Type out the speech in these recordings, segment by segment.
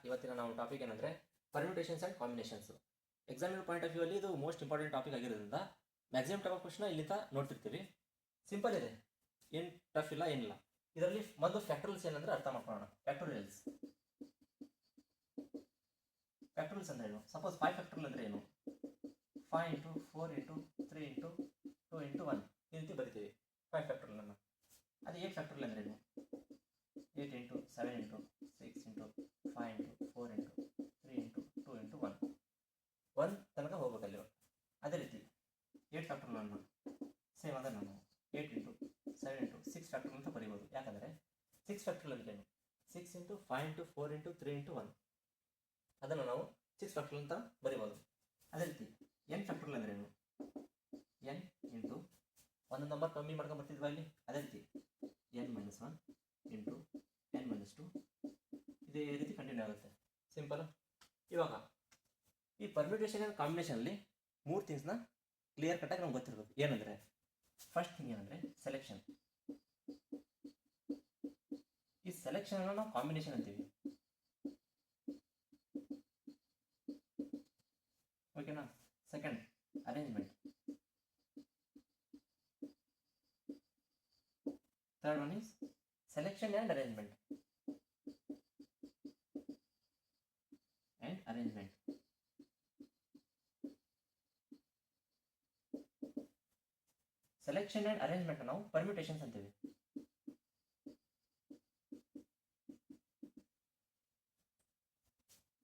ಇವತ್ತಿನ ನಾವು ಟಾಪಿಕ್ ಏನಂದರೆ ಪರ್ಮ್ಯುಟೇಷನ್ಸ್ ಆ್ಯಂಡ್ ಕಾಂಬಿನೇಷನ್ಸ್. ಎಕ್ಸಾಮಿನ ಪಾಯಿಂಟ್ ಆಫ್ ವ್ಯೂ ಅಲ್ಲಿ ಇದು ಮೋಸ್ಟ್ ಇಂಪಾರ್ಟೆಂಟ್ ಟಾಪಿಕ್ ಆಗಿರೋದ್ರಿಂದ ಮ್ಯಾಕ್ಸಿಮಮ್ ಟೈಪ್ ಆಫ್ ಕ್ವಶ್ನ ಇಲ್ಲಿಂದ ನೋಡ್ತಿರ್ತೀವಿ. ಸಿಂಪಲ್ ಇದೆ, ಏನು ಟಫ್ ಇಲ್ಲ, ಏನಿಲ್ಲ. ಇದರಲ್ಲಿ ಮೊದಲು ಫ್ಯಾಕ್ಟರಲ್ಸ್ ಏನಂದ್ರೆ ಅರ್ಥ ಮಾಡ್ಕೊಳ್ಳೋಣ. ಫ್ಯಾಕ್ಟೋರಿಯಲ್ಸ್ ಅಂದ್ರೆ ಏನು? ಸಪೋಸ್ 5 ಫ್ಯಾಕ್ಟೋರಿಯಲ್ ಅಂದರೆ ಏನು? 5 ಇಂಟು 4 ಇಂಟು 3 ಇಂಟು 2 ಇಂಟು 1 ಈ ರೀತಿ ಬರಿತೀವಿ 5 ಫ್ಯಾಕ್ಟೋರಿಯಲ್ ಅನ್ನು. ಅದೇ 8 ಫ್ಯಾಕ್ಟೋರಿಯಲ್ ಅಂದರೆ ಏನು? 8 into 7 into 6 into 5 into 4 into 3 into 2 into 1 ತನಕ ಹೋಗ್ಬೇಕಲ್ಲಿ. ಅದೇ ರೀತಿ 8 ಫ್ಯಾಕ್ಟೋರಿಯಲ್ ಸೇಮ್ ಅದೇ ನಾನು 8 ಇಂಟು 7 ಇಂಟು 6 ಫ್ಯಾಕ್ಟೋರಿಯಲ್ ಅಂತ ಬರೀಬೋದು. ಯಾಕಂದರೆ 6 ಫ್ಯಾಕ್ಟೋರಿಯಲ್ ಅಂದರೆ ಏನು? 6 ಇಂಟು 5 ಇಂಟು 4 ಇಂಟು 3 ಇಂಟು 1 ಅದನ್ನು ನಾವು 6 ಫ್ಯಾಕ್ಟೋರಿಯಲ್ ಅಂತ ಬರೀಬೋದು. ಅದೇ ರೀತಿ n ಫ್ಯಾಕ್ಟೋರಿಯಲ್ ಅಂದರೆ ಏನು? n ಇಂಟು ಒಂದು ನಂಬರ್ ಕಮ್ಮಿ ಮಾಡ್ಕೊಂಡು ಬರ್ತಿದ್ವಾ ಇಲ್ಲಿ, ಅದೇ ರೀತಿ n-1 ಇಂಟು n-2 ಇದೇ ರೀತಿ ಕಂಟಿನ್ಯೂ ಆಗುತ್ತೆ. ಸಿಂಪಲ್. ಇವಾಗ ಈ ಪರ್ಮ್ಯುಟೇಷನ್ ಆ್ಯಂಡ್ ಕಾಂಬಿನೇಷನಲ್ಲಿ 3 ಥಿಂಗ್ಸ್ನ ಕ್ಲಿಯರ್ ಕಟ್ಟಾಗಿ ನಮ್ಗೆ ಗೊತ್ತಿರಬೇಕು. ಏನಂದರೆ ಫಸ್ಟ್ ಥಿಂಗ್ ಏನಂದರೆ ಸೆಲೆಕ್ಷನ್. ಈ ಸೆಲೆಕ್ಷನ್ ನಾವು ಕಾಂಬಿನೇಷನ್ ಅಂತೀವಿ. ಓಕೆನಾ? Second arrangement. Third one is selection and arrangement. Selection and arrangement ನಾವು ಪರ್ಮ್ಯುಟೇಷನ್ಸ್ ಅಂತೀವಿ.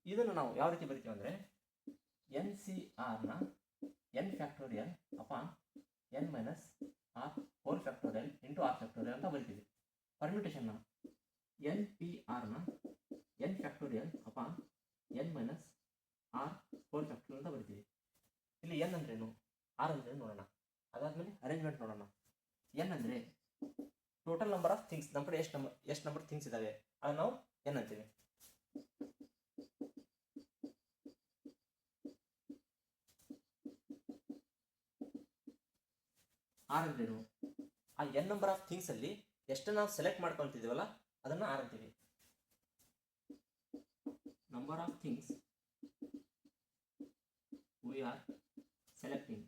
ಇದನ್ನು ನಾವು ಯಾವ ರೀತಿ ಬರಿತೀವಿ ಅಂದರೆ NCRನ n factorial upon n minus R whole factorial into R factorial ಅಂತ ಬರಿತೀವಿ. ಪರ್ಮ್ಯುಟೇಷನ್ನ NPRನ n factorial upon n minus R whole factorial ಅಂತ ಬರಿತೀವಿ. ಇಲ್ಲಿ n ಅಂದ್ರೇನು, ಆರ್ ಅಂದ್ರೇನು ನೋಡೋಣ. ಅದಾದಮೇಲೆ ಅರೇಂಜ್ಮೆಂಟ್ ನೋಡೋಣ. n ಅಂದರೆ ಟೋಟಲ್ ನಂಬರ್ ಆಫ್ ಥಿಂಗ್ಸ್. ನಮ್ಮ ಕಡೆ ಎಷ್ಟು ನಂಬರ್ ಥಿಂಗ್ಸ್ ಇದ್ದಾವೆ ಅದನ್ನು ನಾವು n ಅಂತೀವಿ. ಆರ್ ಅಂದ್ರೇನು? ಆ n ನಂಬರ್ ಆಫ್ ಥಿಂಗ್ಸ್ ಅಲ್ಲಿ ಎಷ್ಟು ನಾವು ಸೆಲೆಕ್ಟ್ ಮಾಡ್ಕೊಳ್ತಿದ್ದೀವಲ್ಲ ಅದನ್ನು ಆರ್ ಅಂತೀವಿ. Number of things we are selecting.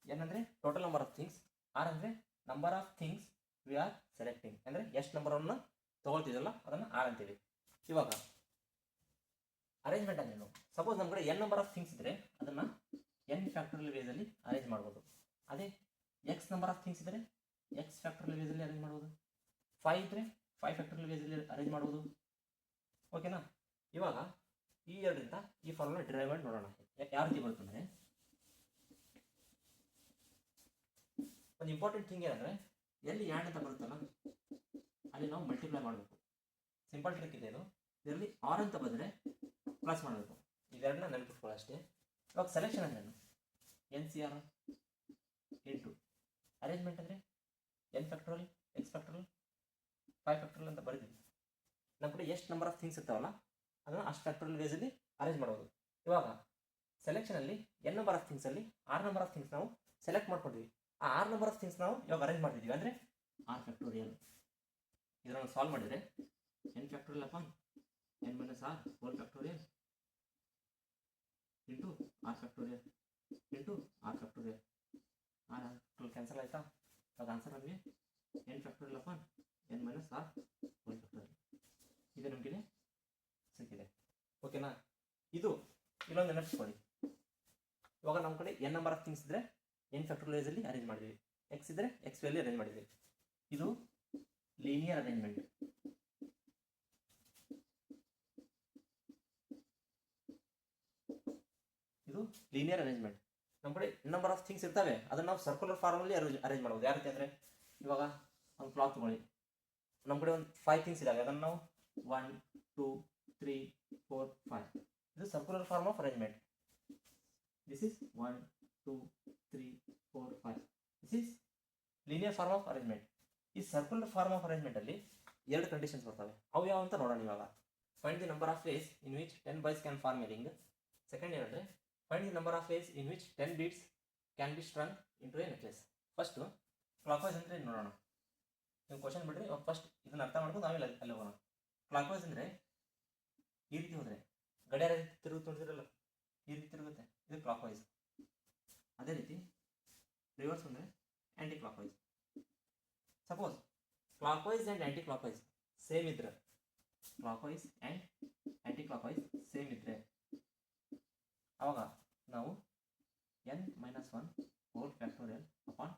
n ಅಂದರೆ total number of things, R ಅಂದರೆ number of things we are selecting. ಅಂದರೆ ಎಷ್ಟು ನಂಬರನ್ನು ತೊಗೊಳ್ತಿದ್ದಲ್ಲ ಅದನ್ನು ಆರ್ ಅಂತೀವಿ. ಇವಾಗ ಅರೇಂಜ್ಮೆಂಟ್ ಅಂದ್ರೇನು? ಸಪೋಸ್ ನಮ್ಮ ಕಡೆ n ನಂಬರ್ ಆಫ್ ಥಿಂಗ್ಸ್ ಇದ್ದರೆ ಅದನ್ನು n ಫ್ಯಾಕ್ಟೋರಿಯಲ್ ವೇಸಲ್ಲಿ ಅರೇಂಜ್ ಮಾಡ್ಬೋದು. ಅದೇ x ನಂಬರ್ ಆಫ್ ಥಿಂಗ್ಸ್ ಇದ್ದರೆ x ಫ್ಯಾಕ್ಟೋರಿಯಲ್ ವೇಸಲ್ಲಿ ಅರೇಂಜ್ ಮಾಡ್ಬೋದು. 5 ಇದ್ದರೆ 5 ಫ್ಯಾಕ್ಟೋರಿಯಲ್ ವೇಸಲ್ಲಿ ಅರೇಂಜ್ ಮಾಡ್ಬೋದು. ಓಕೆನಾ? ಇವಾಗ ಈ ಎರಡರಿಂದ ಈ ಫಾರ್ಮುಲಾ ಡಿರೈವ್ ಮಾಡಿ ನೋಡೋಣ ಯಾವ ರೀತಿ ಬರುತ್ತೆ ಅಂದರೆ. ಒಂದು ಇಂಪಾರ್ಟೆಂಟ್ ಥಿಂಗ್ ಏನಂದರೆ ಎಲ್ಲಿ ಆ್ಯಂಡ್ ಅಂತ ಬರುತ್ತಲ್ಲ ಅಲ್ಲಿ ನಾವು ಮಲ್ಟಿಪ್ಲೈ ಮಾಡಬೇಕು. ಸಿಂಪಲ್ ಟ್ರಿಕ್ ಇದೆ ಇದು. ಇದರಲ್ಲಿ ಆರ್ ಅಂತ ಬಂದರೆ ಪ್ಲಸ್ ಮಾಡಬೇಕು. ಇವೆರಡನ್ನ ನೆನಪಿಟ್ಕೊಳ್ಳೋ ಅಷ್ಟೇ. ಇವಾಗ ಸೆಲೆಕ್ಷನ್ ಅಂದ್ರೇನು? NCR ಇಂಟು ಅರೇಂಜ್ಮೆಂಟ್ ಅಂದರೆ n factorial x factorial 5 factorial ಅಂತ ಬರೀತೀವಿ. ನಮ್ಮ ಕಡೆ ಎಷ್ಟು ನಂಬರ್ ಆಫ್ ಥಿಂಗ್ಸ್ ಇರ್ತಾವಲ್ಲ ಅದನ್ನು ಅಷ್ಟು ಫ್ಯಾಕ್ಟೋರಿಯಲ್ ವೇಸಲ್ಲಿ ಅರೇಂಜ್ ಮಾಡ್ಬೋದು. ಇವಾಗ ಸೆಲೆಕ್ಷನಲ್ಲಿ n ನಂಬರ್ ಆಫ್ ಥಿಂಗ್ಸಲ್ಲಿ ಆರ್ ನಂಬರ್ ಆಫ್ ಥಿಂಗ್ಸ್ ನಾವು ಸೆಲೆಕ್ಟ್ ಮಾಡ್ಕೊಂಡಿದ್ವಿ. ಆ ಆರ್ ನಂಬರ್ ಆಫ್ ಥಿಂಗ್ಸ್ ನಾವು ಇವಾಗ ಅರೇಂಜ್ ಮಾಡ್ತಿದ್ದೀವಿ ಅಂದರೆ ಆರ್ ಫ್ಯಾಕ್ಟೋರಿಯಲ್. ಇದನ್ನು ಸಾಲ್ವ್ ಮಾಡಿದರೆ n factorial upon n minus R whole factorial into R factorial into R factorial. R cancel ಆಯಿತಾ? ಇವಾಗ ಆನ್ಸರ್ ನಮಗೆ n factorial upon n minus R whole factorial. ಇದು ನಮಗೆ ಸಿಕ್ಕಿದೆ. ಓಕೆನಾ? ಇದು ಇಲ್ಲೊಂದು ನೆನಪಿಸ್ಕೊಳ್ಳಿ. ಇವಾಗ ನಮ್ಮ ಕಡೆ n ನಂಬರ್ ಆಫ್ ಥಿಂಗ್ಸ್ ಇದ್ದರೆ n ಫ್ಯಾಕ್ಟೋರಿಯಲ್ ವೇಸಲ್ಲಿ ಅರೇಂಜ್ ಮಾಡಿದ್ವಿ. x ಇದ್ದರೆ x ವೇಲಿ ಅರೇಂಜ್ ಮಾಡಿದ್ವಿ. ಇದು ಲೀನಿಯರ್ ಅರೇಂಜ್ಮೆಂಟ್. ಇದು ಲೀನಿಯರ್ ಅರೇಂಜ್ಮೆಂಟ್. ನಮ್ಮ ಕಡೆ ನಂಬರ್ ಆಫ್ ಥಿಂಗ್ಸ್ ಇರ್ತವೆ ಅದನ್ನು ನಾವು ಸರ್ಕ್ಯುಲರ್ ಫಾರ್ಮಲ್ಲಿ ಅರೇಂಜ್ ಮಾಡ್ಬೋದು. ಯಾವ ರೀತಿ ಅಂದರೆ ಇವಾಗ ಒಂದು ಕ್ಲಾಕ್ ತೊಗೊಳ್ಳಿ. ನಮ್ಮ ಕಡೆ ಒಂದು 5 ಥಿಂಗ್ಸ್ ಇದ್ದಾವೆ. ಅದನ್ನು ನಾವು 1 2 3 4 5 ಇದು circular form of arrangement. This is 1 2 3 4 5 this is linear form of arrangement. ಈ ಸರ್ಕ್ಯುಲರ್ ಫಾರ್ಮ್ ಆಫ್ ಅರೇಂಜ್ಮೆಂಟಲ್ಲಿ 2 ಕಂಡೀಷನ್ಸ್ ಬರ್ತವೆ. ಅವು ಯಾವ ಅಂತ ನೋಡೋಣ. ಇವಾಗ find the number of ways in which 10 boys can form a ring. Second ಏನಂದರೆ find the number of ways in which 10 beads can be strung into a necklace. First clockwise ಅಂದರೆ ನೋಡೋಣ. ನೀವು ಕ್ವಶನ್ ಬಿಡ್ರಿ, first ಇದನ್ನ ಅರ್ಥ ಮಾಡ್ಕೊಂಡು ಆಮೇಲೆ ಅಲ್ಲಿ ಹೋಗೋಣ. ಕ್ಲಾಕ್ ವೈಸ್ ಅಂದರೆ ಈ ರೀತಿ ಹೋದರೆ ಗಡಿಯಾರ ತಿರುಗುತ್ತೆ ನೋಡಿದಿರಲ್ಲ, ಈ ರೀತಿ ತಿರುಗುತ್ತೆ, ಇದು ಕ್ಲಾಕ್ ವೈಸ್. ಅದೇ ರೀತಿ ರಿವರ್ಸ್ ಅಂದರೆ anticlockwise. Suppose clockwise and anticlockwise same ಇದ್ರೆ, clockwise and anticlockwise same ಇದ್ದರೆ ಆವಾಗ ನಾವು n-1 ಹೋಲ್ ಫ್ಯಾಕ್ಟೋರಿಯಲ್ ಅಪಾನ್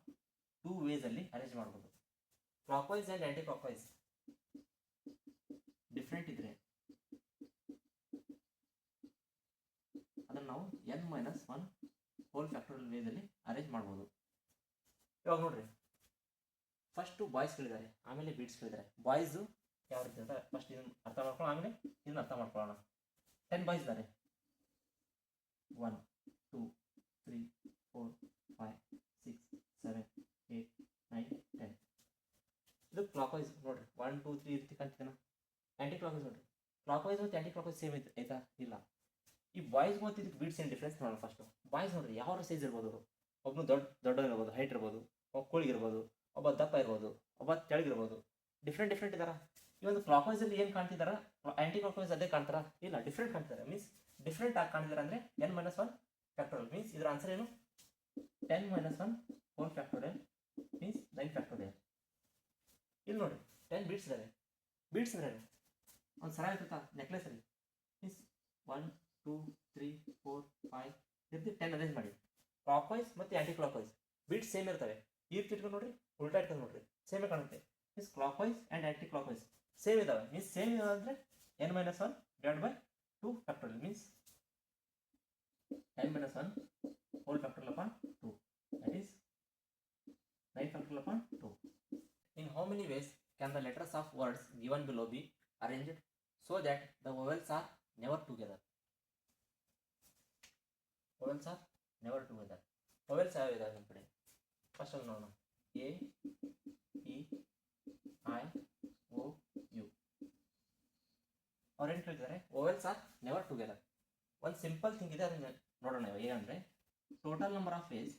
2 ವೇಸಲ್ಲಿ ಅರೇಂಜ್ ಮಾಡ್ಬೋದು. Clockwise and anticlockwise different ಇದ್ದರೆ ಅದನ್ನು ನಾವು n-1 ಹೋಲ್ ಫ್ಯಾಕ್ಟೋರಿಯಲ್ ವೇಸಲ್ಲಿ ಅರೇಂಜ್ ಮಾಡ್ಬೋದು. ಇವಾಗ ನೋಡ್ರಿ, ಫಸ್ಟು ಬಾಯ್ಸ್ ಕೇಳಿದ್ದಾರೆ, ಆಮೇಲೆ ಬೀಟ್ಸ್ ಕೇಳಿದ್ದಾರೆ. ಬಾಯ್ಸು ಯಾವ ರೀತಿ ಅಂತ ಫಸ್ಟ್ ಇದನ್ನು ಅರ್ಥ ಮಾಡ್ಕೊಳ್ಳೋಣ, ಆಮೇಲೆ ಇದನ್ನು ಅರ್ಥ ಮಾಡ್ಕೊಳ್ಳೋಣ. 10 ಬಾಯ್ಸ್ ಇದ್ದಾರೆ. 1 2 3 4 5 6 7 8 9 10. ಇದು ಕ್ಲಾಕ್ ವೈಸ್ ನೋಡ್ರಿ, 1 2 3 ರೀತಿ ಕಾಣ್ತಿದ್ದೇನೆ. ಆ್ಯಂಟಿ ಕ್ಲಾಕ್ ವೈಸ್ ನೋಡ್ರಿ, ಕ್ಲಾಕ್ ವೈಸ್ ಮತ್ತು ಆ್ಯಂಟಿ ಕ್ಲಾಕ್ ವೈಸ್ ಸೇಮ್ ಆಯ್ತಾ? ಇಲ್ಲ. ಈ ಬಾಯ್ಸ್ ಮತ್ತು ಇದಕ್ಕೆ ಬೀಟ್ಸ್ ಏನು ಡಿಫ್ರೆನ್ಸ್ ನೋಡೋಣ. ಫಸ್ಟು ಬಾಯ್ಸ್ ನೋಡ್ರಿ, ಯಾವ ಸೈಜ್ ಇರ್ಬೋದು ಅವರು. ಒಬ್ಬನು ದೊಡ್ಡ ಇರ್ಬೋದು, ಹೈಟ್ ಇರ್ಬೋದು, ಒಬ್ಬ ಕೋಳಿಗಿರ್ಬೋದು, ಒಬ್ಬ ದಪ್ಪ ಇರ್ಬೋದು, ಒಬ್ಬ ತೆಳಗಿರ್ಬೋದು, ಡಿಫ್ರೆಂಟ್ ಇದ್ದಾರೆ. ಈ ಒಂದು ಕ್ಲಾಕ್ ವೈಸಲ್ಲಿ ಏನು ಕಾಣ್ತಿದಾರ, ಆ್ಯಂಟಿ ಕ್ಲಾಕ್ ವೈಸ್ ಅದೇ ಕಾಣ್ತಾರ? ಇಲ್ಲ, ಡಿಫ್ರೆಂಟ್ ಕಾಣ್ತಿದ್ದಾರೆ. ಮೀನ್ಸ್ ಡಿಫ್ರೆಂಟ್ ಆಗಿ ಕಾಣ್ತಿದ್ದಾರೆ ಅಂದರೆ n-1 ಫ್ಯಾಕ್ಟೋರಿಯಲ್. ಮೀನ್ಸ್ ಇದರ ಆನ್ಸರ್ ಏನು? 10-1 ಹೋಲ್ ಫ್ಯಾಕ್ಟೋರಿಯಲ್ ಮೀನ್ಸ್ 9 ಫ್ಯಾಕ್ಟೋರಿಯಲ್. ಇಲ್ಲಿ ನೋಡಿ 10 ಬೀಟ್ಸ್ ಇದ್ದಾವೆ. ಬೀಟ್ಸ್ ಅಂದರೆ ಒಂದು ಸರ ಇರ್ತೈತಾ ನೆಕ್ಲೆಸಲ್ಲಿ, ಮೀನ್ಸ್ 1 2 3 4 5 ಇರ್ತಿ 10 ಅರೇಂಜ್ ಮಾಡಿ. ಕ್ಲಾಕ್ ವೈಸ್ ಮತ್ತು anticlockwise beads same ಇರ್ತವೆ. ಈ ರೀತಿ ಇಟ್ಕೊಂಡು ನೋಡ್ರಿ, ಉಲ್ಟಾ ಇಟ್ಕೊಂಡು ನೋಡ್ರಿ, ಸೇಮೇ ಕಾಣುತ್ತೆ. Means clockwise and anticlockwise same ಇದಾವೆ. ಮೀನ್ಸ್ ಸೇಮ್ ಇದಾವೆ ಅಂದರೆ n-1 divide by 2 factorial means n-1 whole factorial upon 2, that is 9 factorial upon 2. In how many ways can the letters of words given below be arranged so that the vowels are never together? Vowels are never together. Vowels ಯಾವ ಇದಾವೆ ನಮ್ಮ ಕಡೆ? First ಅಲ್ಲಿ ನೋಡೋಣ. A, E, I, O, U. ಅವ್ರು ಏನು ಕೇಳ್ತಿದ್ದಾರೆ? Vowels are never together. ಒಂದು ಸಿಂಪಲ್ ಥಿಂಗ್ ಇದೆ, ಅದನ್ನ ನೋಡೋಣ. ಏನಂದರೆ total number of ways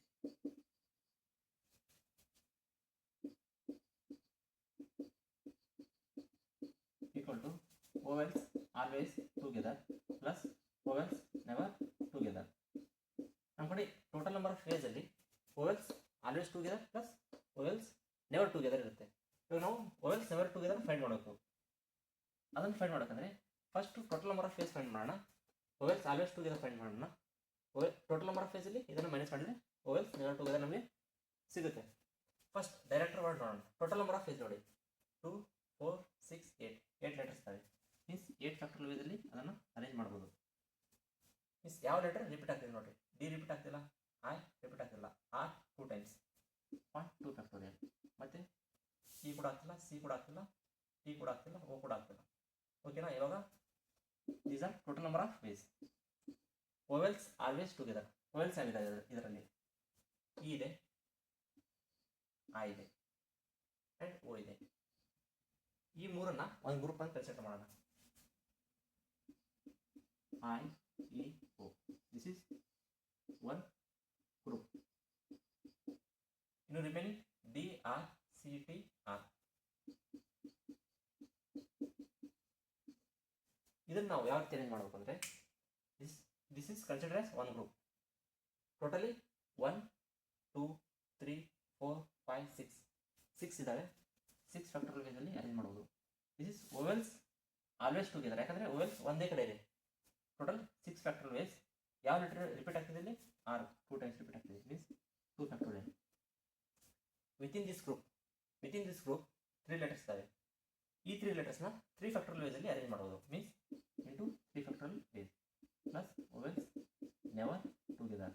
equal to vowels always together plus vowels never together. ನಮ್ಮ ಕಡೆ ಟೋಟಲ್ ನಂಬರ್ ಆಫ್ ವೇಸ್ ಅಲ್ಲಿ vowels always together plus vowels never together ಇರುತ್ತೆ. ಇವಾಗ ನಾವು vowels ನೆವರ್ ಟುಗೆದರ್ ಫೈಂಡ್ ಮಾಡಬೇಕು. ಅದನ್ನು ಫೈಂಡ್ ಮಾಡೋಕಂದ್ರೆ first total number of ways find ಮಾಡೋಣ. vowels ಆಲ್ವೇಸ್ ಟುಗೆದರ್ ಫೈಂಡ್ ಮಾಡೋಣ. ಟೋಟಲ್ ನಂಬರ್ ಆಫ್ ಫೇಸಲ್ಲಿ ಇದನ್ನು ಮೈನಸ್ ಮಾಡಿದರೆ vowels ನೆವರ್ ಟುಗೆದರ್ ನಮಗೆ ಸಿಗುತ್ತೆ. ಫಸ್ಟ್ ಡೈರೆಕ್ಟರ್ ವರ್ಡ್ ನೋಡೋಣ. ಟೋಟಲ್ ನಂಬರ್ ಆಫ್ ಫೇಸ್ ನೋಡಿ, 2 4 6 8 ಲೆಟರ್ಸ್ ಇದ್ದಾವೆ. ಮೀನ್ಸ್ 8 ಫ್ಯಾಕ್ಟೋರಿಯಲ್ ವೇಸಲ್ಲಿ ಅದನ್ನು ಅರೇಂಜ್ ಮಾಡ್ಬೋದು. ಮೀನ್ಸ್ ಯಾವ ಲೆಟರ್ ರಿಪೀಟ್ ಆಗ್ತಿದೆ ನೋಡಿರಿ, ಡಿ ರಿಪೀಟ್ ಆಗ್ತಿಲ್ಲ, ಐ ರಿಪೀಟ್ ಆಗ್ತಿಲ್ಲ, ಆರ್ 2 ಟೈಮ್ಸ್ 2 ಫ್ಯಾಕ್ಟೋರಿಯಲ್, ಮತ್ತು ಇ ಕೂಡ ಆಗ್ತಿಲ್ಲ, ಸಿ ಕೂಡ ಆಗ್ತಿಲ್ಲ, ಟಿ ಕೂಡ ಆಗ್ತಿಲ್ಲ, ಓ ಕೂಡ ಆಗ್ತಿಲ್ಲ. ಓಕೆನಾ? ಇವಾಗ these are total number of ways. vowels always together. vowels ಏನಿದೆ ಇದರಲ್ಲಿ? ಇ ಇದೆ, ಐ ಇದೆ ಆ್ಯಂಡ್ ಓ ಇದೆ. ಈ ಮೂರನ್ನ ಒಂದು ಗ್ರೂಪ್ ಅಂತ ಕನ್ಸಿಡರ್ ಮಾಡೋಣ. I, E, O, this is one group. ಇನ್ನು remaining D, R, C, T, R. ಇದನ್ನು ನಾವು ಯಾವ ರೀತಿ ಅರೇಂಜ್ ಮಾಡಬೇಕು ಅಂದರೆ this is considered as one group. Totally 1 2 3 4 5 6 ಇದಾವೆ. 6 ಫ್ಯಾಕ್ಟೋರಿಯಲ್ ವೇಸಲ್ಲಿ ಅರೇಂಜ್ ಮಾಡ್ಬೋದು. This is vowels always together. ಯಾಕಂದರೆ vowels ಒಂದೇ ಕಡೆ ಇದೆ. Total 6 factorial ways. ಯಾವ ಲೆಟರ್ ರಿಪೀಟ್ ಆಗ್ತಿದೆ ಇಲ್ಲಿ? ಆರ್ 2 ಟೈಮ್ಸ್ ರಿಪೀಟ್ ಆಗ್ತಿದೆ, means 2 factorial. Within this group 3 letters ಇದ್ದಾವೆ. ಈ 3 ಲೆಟರ್ಸ್ನ 3 ಫ್ಯಾಕ್ಟೋರಿಯಲ್ ವೇಸಲ್ಲಿ ಅರೇಂಜ್ ಮಾಡ್ಬೋದು. Means into 3 factorial ways plus vowels never together.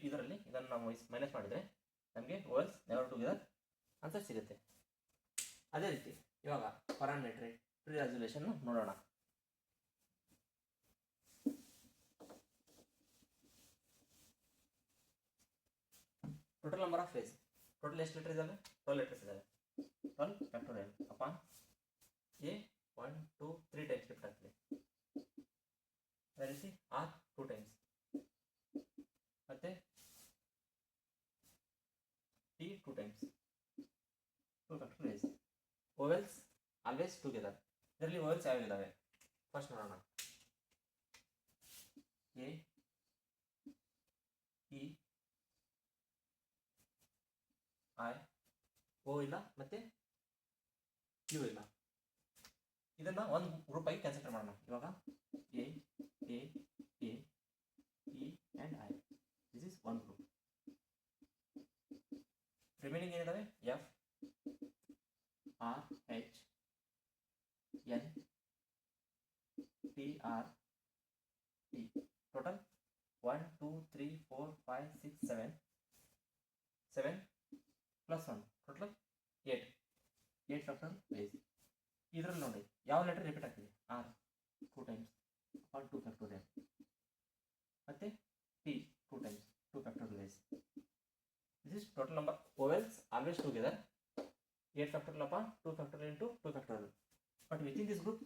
ಇದರಲ್ಲಿ ಇದನ್ನು ನಾವು ಮೈನಸ್ ಮಾಡಿದರೆ ನಮಗೆ vowels ನೆವರ್ ಟುಗೆದರ್ ಆನ್ಸರ್ ಸಿಗುತ್ತೆ. ಅದೇ ರೀತಿ ಇವಾಗ ಪರಾಮೀಟರ್ ಪ್ರೀ ರೆಸಲ್ಯೂಷನ್ ನೋಡೋಣ. Total number of ways, total ಎಷ್ಟು ಲೆಟರ್ ಇದ್ದಾವೆ? 12 ಲೆಟರ್ಸ್ ಇದ್ದಾವೆ. 12 factorial upon A 1 2 3 times repeat ಆಗ್ತದೆ. ಅದೇ ರೀತಿ ಆರ್ 2 ಟೈಮ್ಸ್, ಮತ್ತೆ T 2 times, 2 factorial ways. vowels always always together. ಇದರಲ್ಲಿ ವೋವೆಲ್ಸ್ ಯಾವ ಇದಾವೆ ಫಸ್ಟ್ ನೋಡೋಣ. ಎ, ಇ, ಐ, ಓ ಇಲ್ಲ ಮತ್ತೆ ಯು ಇಲ್ಲ. ಇದನ್ನ ಒಂದು ಗ್ರೂಪ್ ಆಗಿ ಕನ್ಸಿಡರ್ ಮಾಡೋಣ. ಇವಾಗ A, A, A, E and I, this is one group. Remaining ಏನಿದಾವೆ F, R, H, N, T, R, T. Total 1 2 3 4 5 6 7 7 plus 1 total 8 factor ways. ಇದರಲ್ಲಿ ನೋಡಿ ಯಾವ ಲೆಟರ್ ರಿಪೀಟ್ ಆಗ್ತಿದೆ, ಆರ್ 2 ಟೈಮ್ಸ್ ಆರ್ 2 ಫ್ಯಾಕ್ಟೋರಿಯಲ್, ಮತ್ತೆ T 2 times 2 factorial ways. This is total number vowels always together. 8 factorial upon 2 factorial into 2 factorial. But within this group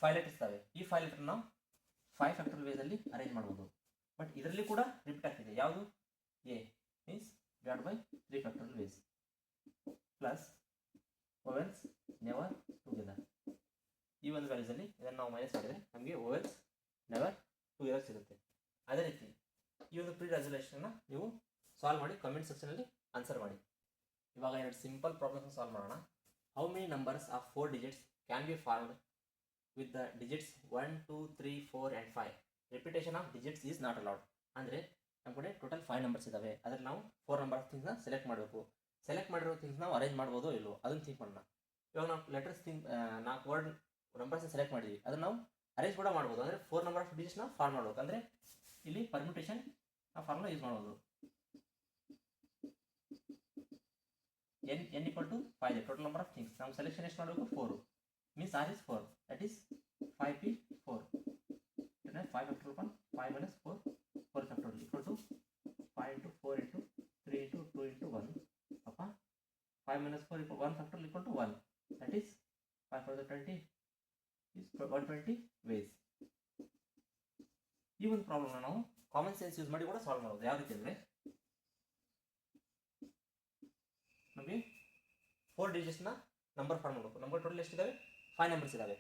5 letters ಇದ್ದಾವೆ. ಈ 5 letter ನಾವು 5 factorial ವೇಸಲ್ಲಿ arrange ಮಾಡ್ಬೋದು. But ಇದರಲ್ಲಿ ಕೂಡ repeat ಆಗ್ತಿದೆ. ಯಾವುದು? A means divide by 3 factorial ways plus vowels never together. ಈ ಒಂದು ವ್ಯಾಲ್ಯೂಸಲ್ಲಿ ಇದನ್ನು ನಾವು ಮೈನಸ್ ಮಾಡಿದರೆ ನಮಗೆ ವೋವೆಲ್ಸ್ ನೆವರ್ ಟುಗೆದರ್ ಸಿಗುತ್ತೆ. ಅದೇ ರೀತಿ ಈ ಒಂದು ಪ್ರೀ ರೆಸಲ್ಯೂಷನ್ನ ನೀವು ಸಾಲ್ವ್ ಮಾಡಿ ಕಮೆಂಟ್ ಸೆಕ್ಷನಲ್ಲಿ ಆನ್ಸರ್ ಮಾಡಿ. ಇವಾಗ ಎರಡು ಸಿಂಪಲ್ ಪ್ರಾಬ್ಲಮ್ಸ್ ಸಾಲ್ವ್ ಮಾಡೋಣ. How many numbers of 4 digits can be formed with the digits 1 2 3 4 and 5. Repetition of digits is not allowed. ಅಂದರೆ ನಮ್ಮ ಕಡೆ ಟೋಟಲ್ 5 ನಂಬರ್ಸ್ ಇದಾವೆ. ಅದ್ರಲ್ಲಿ ನಾವು 4 ನಂಬರ್ ಆಫ್ ಥಿಂಗ್ಸ್ನ ಸೆಲೆಕ್ಟ್ ಮಾಡಬೇಕು. ಸೆಲೆಕ್ಟ್ ಮಾಡಿರೋ ಥಿಂಗ್ಸ್ ನಾವು ಅರೇಂಜ್ ಮಾಡ್ಬೋದೋ ಇಲ್ಲೋ ಅದನ್ನು ಥಿಂಕ್ ಮಾಡೋಣ. ಇವಾಗ ನಾವು ಲೆಟರ್ಸ್ 4 ವರ್ಡ್ ನಂಬರ್ಸ್ನ ಸೆಲೆಕ್ಟ್ ಮಾಡಿದ್ವಿ, ಅದನ್ನು ನಾವು ಅರೇಂಜ್ ಕೂಡ ಮಾಡ್ಬೋದು. ಅಂದರೆ 4 ನಂಬರ್ ಆಫ್ ಡಿಜಿಟ್ಸ್ನ ಫಾರ್ಮ್ ಮಾಡ್ಬೇಕು. ಅಂದರೆ ಇಲ್ಲಿ ಪರ್ಮ್ಯುಟೇಷನ್ ಆ ಫಾರ್ಮ್ನ ಯೂಸ್ ಮಾಡ್ಬೋದು. n equal to 5 ಇದೆ ಟೋಟಲ್ ನಂಬರ್ ಆಫ್ ಥಿಂಗ್ಸ್. ನಾವು ಸೆಲೆಕ್ಷನ್ ಎಷ್ಟು ಮಾಡಬೇಕು? 4 means r is 4, that is 5p 4. then 5 factorial upon 5 minus 4 factorial equal to 5 into 4 into 3 into 2 into 1 upon 5 minus 4 equal 1 factorial equal to 1, that is 5 for the 20 is 120 ways. ಈ ಒಂದು ಪ್ರಾಬ್ಲಮ್ನ ನಾವು common sense use ಮಾಡಿ ಕೂಡ solve ಮಾಡೋದು. ಯಾವ ರೀತಿ ಅಂದರೆ ನಮಗೆ 4 ಡಿಜಿಟ್ಸ್ನ ನಂಬರ್ ಫಾರ್ಮ್ ಮಾಡಬೇಕು. ನಂಬರ್ ಟೋಟಲ್ ಎಷ್ಟಿದ್ದಾವೆ? 5 ನಂಬರ್ಸ್ ಇದ್ದಾವೆ.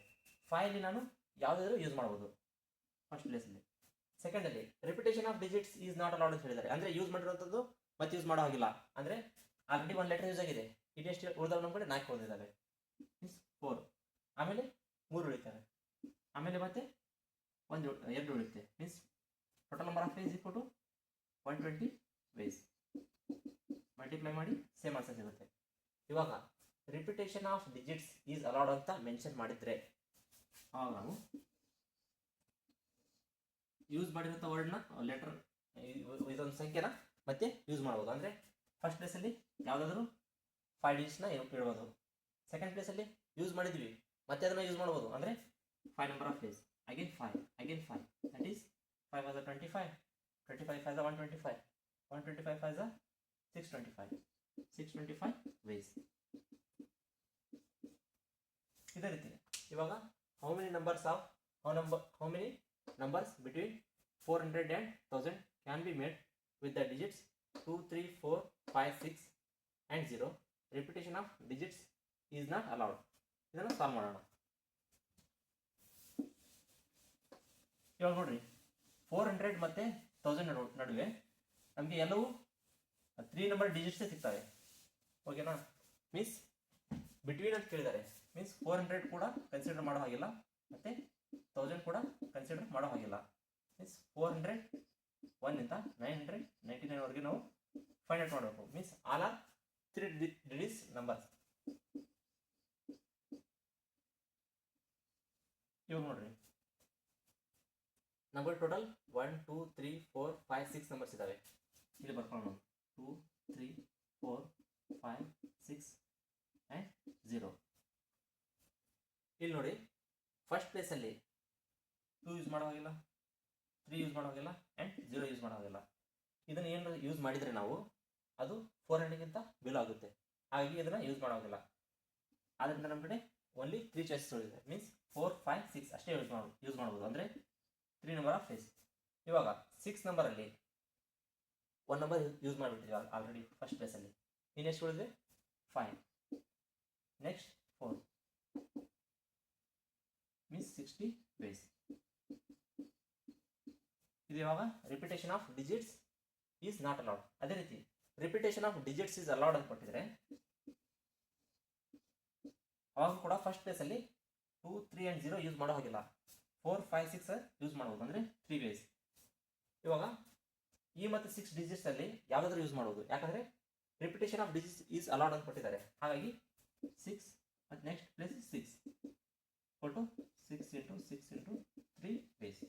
5 ನಾನು ಯಾವುದಾದ್ರೂ ಯೂಸ್ ಮಾಡ್ಬೋದು ಫಸ್ಟ್ ಪ್ಲೇಸಲ್ಲಿ. ಸೆಕೆಂಡಲ್ಲಿ repetition of digits is not allowed ಅಂತ ಹೇಳಿದ್ದಾರೆ. ಅಂದರೆ ಯೂಸ್ ಮಾಡಿರುವಂಥದ್ದು ಮತ್ತೆ ಯೂಸ್ ಮಾಡೋ ಹಾಗಿಲ್ಲ. ಅಂದರೆ ಆಲ್ರೆಡಿ 1 ಲೆಟರ್ ಯೂಸ್ ಆಗಿದೆ, ಇದೆಷ್ಟು ಉಳಿದವು ನಮ್ಮ ಕಡೆ 4 ಉಳಿದಿದ್ದಾವೆ ಮೀನ್ಸ್ 4. ಆಮೇಲೆ 3 ಉಳಿತಾರೆ, ಆಮೇಲೆ ಮತ್ತೆ 2 ಉಳಿಯುತ್ತೆ means total number of ways equal to 120 ways. Multiply ಮಾಡಿ ಸೇಮ್ ಆನ್ಸರ್ ಸಿಗುತ್ತೆ. ಇವಾಗ repetition of digits is allowed ಅಂತ ಮೆನ್ಷನ್ ಮಾಡಿದ್ರೆ ಆವಾಗ ನಾವು ಯೂಸ್ ಮಾಡಿರೋಂಥ ವರ್ಡ್ನ ಲೆಟರ್ ಇದೊಂದು ಸಂಖ್ಯೆನ ಮತ್ತೆ ಯೂಸ್ ಮಾಡ್ಬೋದು. ಅಂದರೆ ಫಸ್ಟ್ ಪ್ಲೇಸಲ್ಲಿ ಯಾವುದಾದ್ರೂ 5 ಡಿಜಿಟ್ಸ್ನ ಇಡ್ಬೋದು. ಸೆಕೆಂಡ್ ಪ್ಲೇಸಲ್ಲಿ ಯೂಸ್ ಮಾಡಿದ್ವಿ ಮತ್ತೆ ಅದನ್ನು ಯೂಸ್ ಮಾಡ್ಬೋದು. ಅಂದರೆ 5 number of ways again 5 that is 5 as a 25 25 as a 125 125 as a 625 ways. ಇದೇ ರೀತಿ ಇವಾಗ how many numbers between 400 and 1000 can be made with the digits 2 3 4 5 6 and 0. Repetition of digits is not allowed. ಇದನ್ನು solve ಮಾಡೋಣ. ಇವಾಗ ನೋಡ್ರಿ 400 ಮತ್ತು 1000 ನಡುವೆ ನಮಗೆ ಎಲ್ಲವೂ 3 ನಂಬರ್ ಡಿಜಿಟ್ಸೇ ಸಿಗ್ತವೆ. ಓಕೆನಾ? ಮೀನ್ಸ್ ಬಿಟ್ವೀನ್ ಅಂತ ಕೇಳಿದ್ದಾರೆ ಮೀನ್ಸ್ 400 ಕೂಡ ಕನ್ಸಿಡರ್ ಮಾಡೋ ಹಾಗಿಲ್ಲ ಮತ್ತು 1000 ಕೂಡ ಕನ್ಸಿಡರ್ ಮಾಡೋ ಹಾಗಿಲ್ಲ. ಮೀನ್ಸ್ 400 1 ಇಂದ 999 ವರೆಗೆ ನಾವು ಫೈಂಡ್ ಔಟ್ ಮಾಡಬೇಕು. Means all are 3 digits numbers. ಇವಾಗ ನೋಡ್ರಿ ನಂಬರ್ ಟೋಟಲ್ 1 2 3 4 5 6 ನಂಬರ್ಸ್ ಇದ್ದಾವೆ. ಇಲ್ಲಿ ಬರ್ಕೊಂಡು 2 3 4 5 6 and 0. ಇಲ್ಲಿ ನೋಡಿ ಫಸ್ಟ್ ಪ್ಲೇಸಲ್ಲಿ 2 ಯೂಸ್ ಮಾಡೋ ಹಾಗಿಲ್ಲ, 3 ಯೂಸ್ ಮಾಡೋ ಹಾಗಿಲ್ಲ ಆ್ಯಂಡ್ 0 ಯೂಸ್ ಮಾಡೋ ಹಾಗಿಲ್ಲ. ಇದನ್ನು ಏನು ಯೂಸ್ ಮಾಡಿದರೆ ನಾವು ಅದು 400ಗಿಂತ ಬಿಲೋ ಆಗುತ್ತೆ. ಹಾಗಾಗಿ ಇದನ್ನು ಯೂಸ್ ಮಾಡೋ ಹಾಗಿಲ್ಲ. ಆದ್ದರಿಂದ ನಮ್ಮ ಕಡೆ ಓನ್ಲಿ 3 ಚಾಯ್ಸಸ್ ಉಳಿದಿದೆ. ಮೀನ್ಸ್ 4 5 6 ಅಷ್ಟೇ ಯೂಸ್ ಮಾಡ್ಬೋದು. ಅಂದರೆ 3 ನಂಬರ್ ಆಫ್ ವೇಸ್. ಇವಾಗ 6 ನಂಬರಲ್ಲಿ 1 ನಂಬರ್ ಯೂಸ್ ಮಾಡಿಬಿಟ್ಟಿದ್ವಿ ಆಲ್ರೆಡಿ ಫಸ್ಟ್ ಪ್ಲೇಸಲ್ಲಿ. ಇನ್ನೆಷ್ಟು ಉಳಿದಿದೆ? 5. Next 4 means 60 ways. ಇದು ಯಾವಾಗ repetition of digits is not allowed. ಅದೇ ರೀತಿ repetition of digits is allowed ಅಂತ ಕೊಟ್ಟಿದ್ರೆ ಅವಾಗ ಕೂಡ ಫಸ್ಟ್ ಪ್ಲೇಸಲ್ಲಿ 2, 3 and 0 ಯೂಸ್ ಮಾಡೋ ಹೋಗಿಲ್ಲ. 4, 5, 6 ಯೂಸ್ ಮಾಡ್ಬೋದು, ಅಂದರೆ 3 ways. ಇವಾಗ ಈ ಮತ್ತು 6 ಡಿಜಿಟ್ಸ್ ಅಲ್ಲಿ ಯಾವುದಾದ್ರೂ ಯೂಸ್ ಮಾಡ್ಬೋದು, ಯಾಕಂದರೆ repetition of digits is allowed ಅಂತ ಕೊಟ್ಟಿದ್ದಾರೆ. ಹಾಗಾಗಿ 6 ಮತ್ತು next place 6 4 6 into 6 into 3 ways.